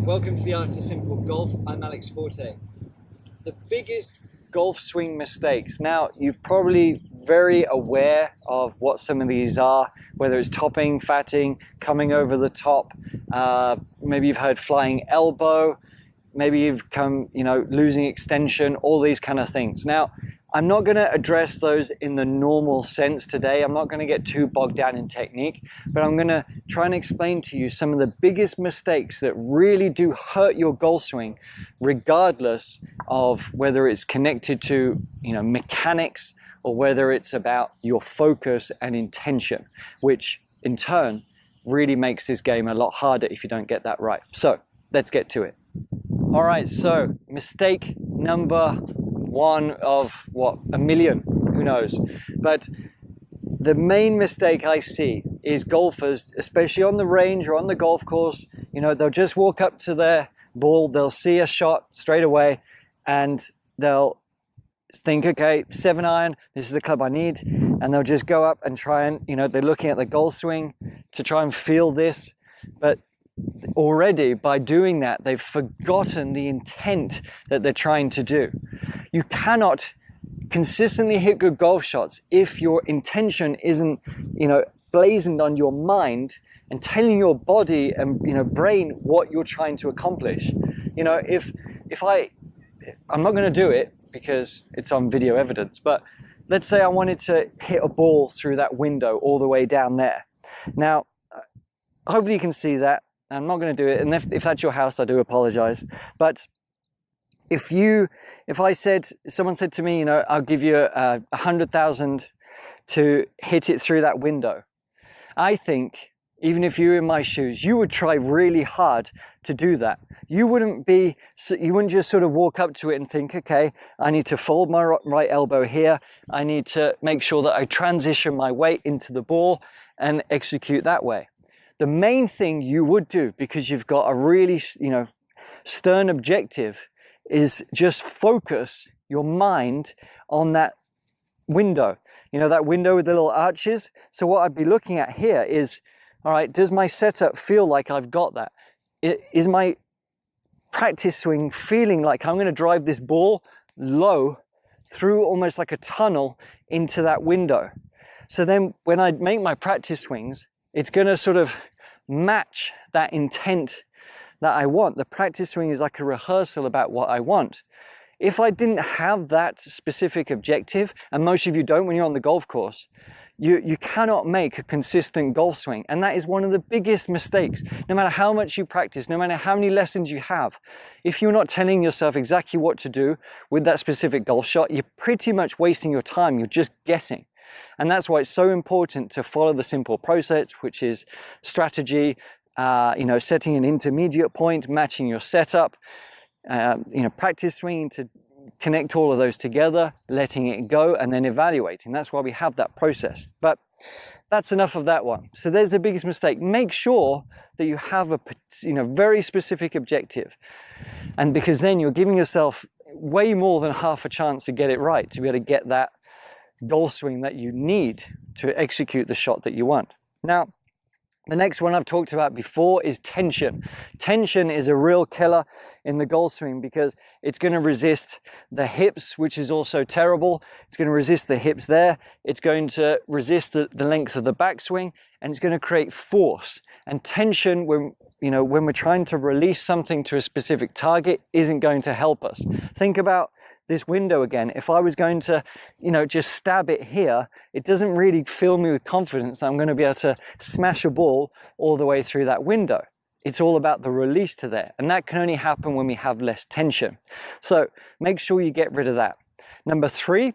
Welcome to the Art of Simple Golf. I'm Alex Fortey. The biggest golf swing mistakes. Now, you're probably very aware of what some of these are, whether it's topping, fatting, coming over the top. Maybe you've heard flying elbow. Maybe you've come, losing extension, all these kind of things. Now, I'm not going to address those in the normal sense today. I'm not going to get too bogged down in technique, but I'm going to try and explain to you some of the biggest mistakes that really do hurt your golf swing, regardless of whether it's connected to, mechanics or whether it's about your focus and intention, which in turn really makes this game a lot harder if you don't get that right. So let's get to it. All right, so mistake number one of what, a million, who knows? But the main mistake I see is golfers, especially on the range or on the golf course, they'll just walk up to their ball, they'll see a shot straight away, and they'll think, okay, 7-iron, this is the club I need, and they'll just go up and try and, they're looking at the golf swing to try and feel this, but already by doing that, they've forgotten the intent that they're trying to do. You cannot consistently hit good golf shots if your intention isn't, blazoned on your mind and telling your body and, brain what you're trying to accomplish. I'm not going to do it because it's on video evidence, but let's say I wanted to hit a ball through that window all the way down there. Now, hopefully you can see that. I'm not going to do it, and if that's your house, I do apologize. But if someone said to me, I'll give you 100,000 to hit it through that window, I think even if you were in my shoes, you would try really hard to do that. You wouldn't just sort of walk up to it and think, okay, I need to fold my right elbow here. I need to make sure that I transition my weight into the ball and execute that way. The main thing you would do, because you've got a really, stern objective, is just focus your mind on that window. That window with the little arches. So what I'd be looking at here is, all right, does my setup feel like I've got that? Is my practice swing feeling like I'm going to drive this ball low through almost like a tunnel into that window? So then when I make my practice swings, it's going to sort of match that intent that I want. The practice swing is like a rehearsal about what I want. If I didn't have that specific objective, and most of you don't when you're on the golf course, you cannot make a consistent golf swing. And that is one of the biggest mistakes. No matter how much you practice, no matter how many lessons you have, if you're not telling yourself exactly what to do with that specific golf shot, you're pretty much wasting your time. You're just guessing. And that's why it's so important to follow the simple process, which is strategy, setting an intermediate point, matching your setup, practice swinging to connect all of those together, letting it go, and then evaluating. That's why we have that process. But that's enough of that one. So there's the biggest mistake. Make sure that you have a very specific objective. And because then you're giving yourself way more than half a chance to get it right, to be able to get that golf swing that you need to execute the shot that you want. Now, the next one I've talked about before is tension. Tension is a real killer in the golf swing because it's going to resist the hips, which is also terrible. It's going to resist the hips there. It's going to resist the length of the backswing, and it's going to create force. And tension, when we're trying to release something to a specific target, isn't going to help us. Think about this window again. If I was going to, just stab it here, it doesn't really fill me with confidence that I'm going to be able to smash a ball all the way through that window. It's all about the release to there. And that can only happen when we have less tension. So make sure you get rid of that. Number 3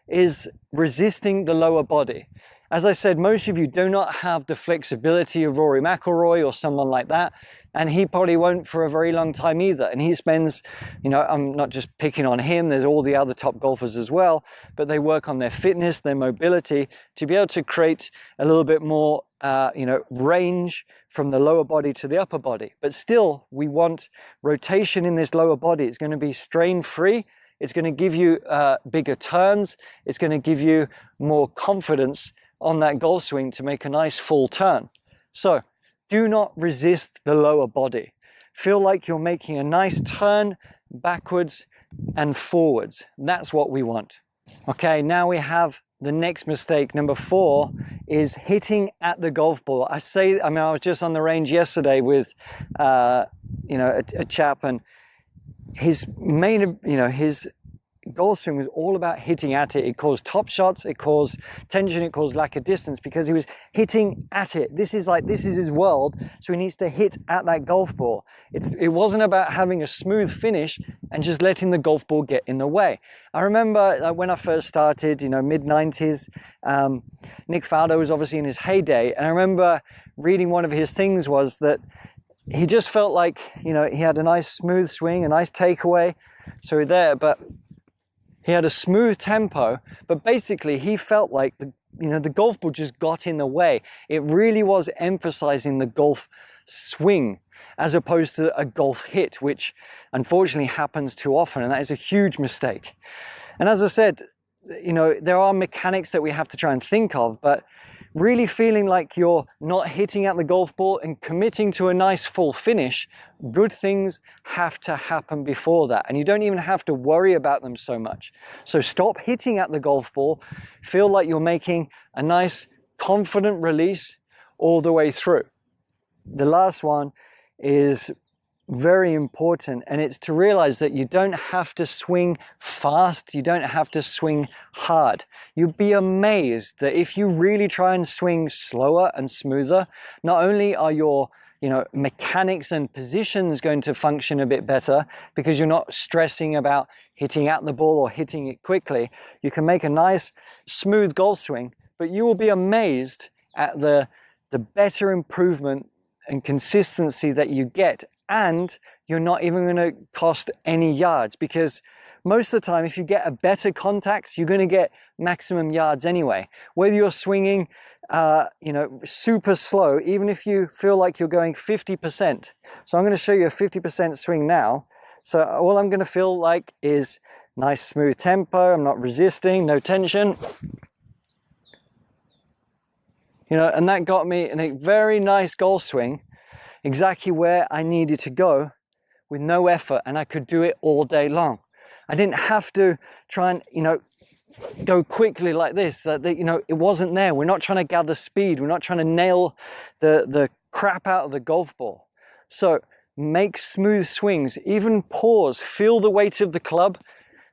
is resisting the lower body. As I said, most of you do not have the flexibility of Rory McIlroy or someone like that, and he probably won't for a very long time either. And he spends, I'm not just picking on him, there's all the other top golfers as well, but they work on their fitness, their mobility, to be able to create a little bit more, range from the lower body to the upper body. But still, we want rotation in this lower body. It's going to be strain-free. It's going to give you bigger turns. It's going to give you more confidence on that golf swing to make a nice full turn. So do not resist the lower body. feel like you're making a nice turn backwards and forwards. That's what we want. Okay, now we have the next mistake. Number 4 is hitting at the golf ball. I was just on the range yesterday with, a chap, and his main, his golf swing was all about hitting at it. It caused top shots, it caused tension, it caused lack of distance because he was hitting at it. This is his world, so he needs to hit at that golf ball. It wasn't about having a smooth finish and just letting the golf ball get in the way. I remember when I first started, mid-90s, Nick Faldo was obviously in his heyday, and I remember reading one of his things was that he just felt like, he had a nice smooth swing, a nice takeaway, so there, but he had a smooth tempo, but basically he felt like the golf ball just got in the way. It really was emphasizing the golf swing as opposed to a golf hit, which unfortunately happens too often, and that is a huge mistake. And as I said, there are mechanics that we have to try and think of, but really feeling like you're not hitting at the golf ball and committing to a nice full finish, good things have to happen before that. And you don't even have to worry about them so much. So stop hitting at the golf ball. Feel like you're making a nice, confident release all the way through. The last one is very important, and it's to realize that you don't have to swing fast, you don't have to swing hard. You'd be amazed that if you really try and swing slower and smoother, not only are your mechanics and positions going to function a bit better because you're not stressing about hitting at the ball or hitting it quickly, you can make a nice smooth golf swing, but you will be amazed at the better improvement and consistency that you get. And you're not even going to cost any yards, because most of the time if you get a better contact, you're going to get maximum yards anyway, whether you're swinging super slow, even if you feel like you're going 50%. So I'm going to show you a 50% swing now. So all I'm going to feel like is nice smooth tempo. I'm not resisting, no tension, and that got me in a very nice golf swing, exactly where I needed to go with no effort, and I could do it all day long. I didn't have to try and, go quickly like this, it wasn't there. We're not trying to gather speed. We're not trying to nail the crap out of the golf ball. So make smooth swings, even pause, feel the weight of the club,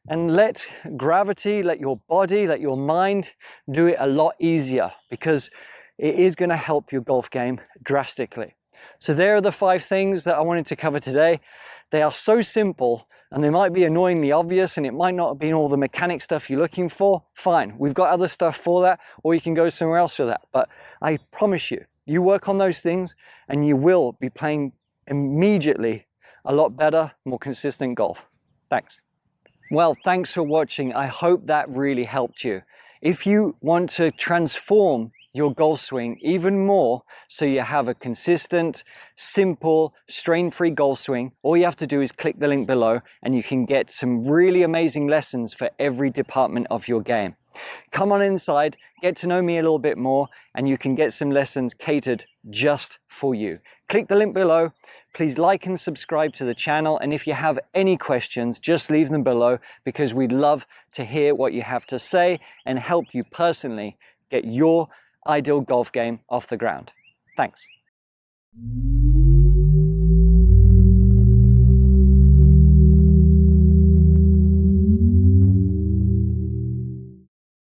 and let gravity, let your body, let your mind do it a lot easier, because it is going to help your golf game drastically. So there are the 5 things that I wanted to cover today. They are so simple, and they might be annoyingly obvious, and it might not have been all the mechanic stuff you're looking for. Fine, we've got other stuff for that, or you can go somewhere else for that. But I promise you, you work on those things and you will be playing immediately a lot better, more consistent golf. Thanks. Well, thanks for watching. I hope that really helped you. If you want to transform your golf swing even more so you have a consistent, simple, strain-free golf swing, all you have to do is click the link below and you can get some really amazing lessons for every department of your game. Come on inside, get to know me a little bit more, and you can get some lessons catered just for you. Click the link below. Please like and subscribe to the channel, and if you have any questions, just leave them below, because we'd love to hear what you have to say and help you personally get your ideal golf game off the ground. Thanks.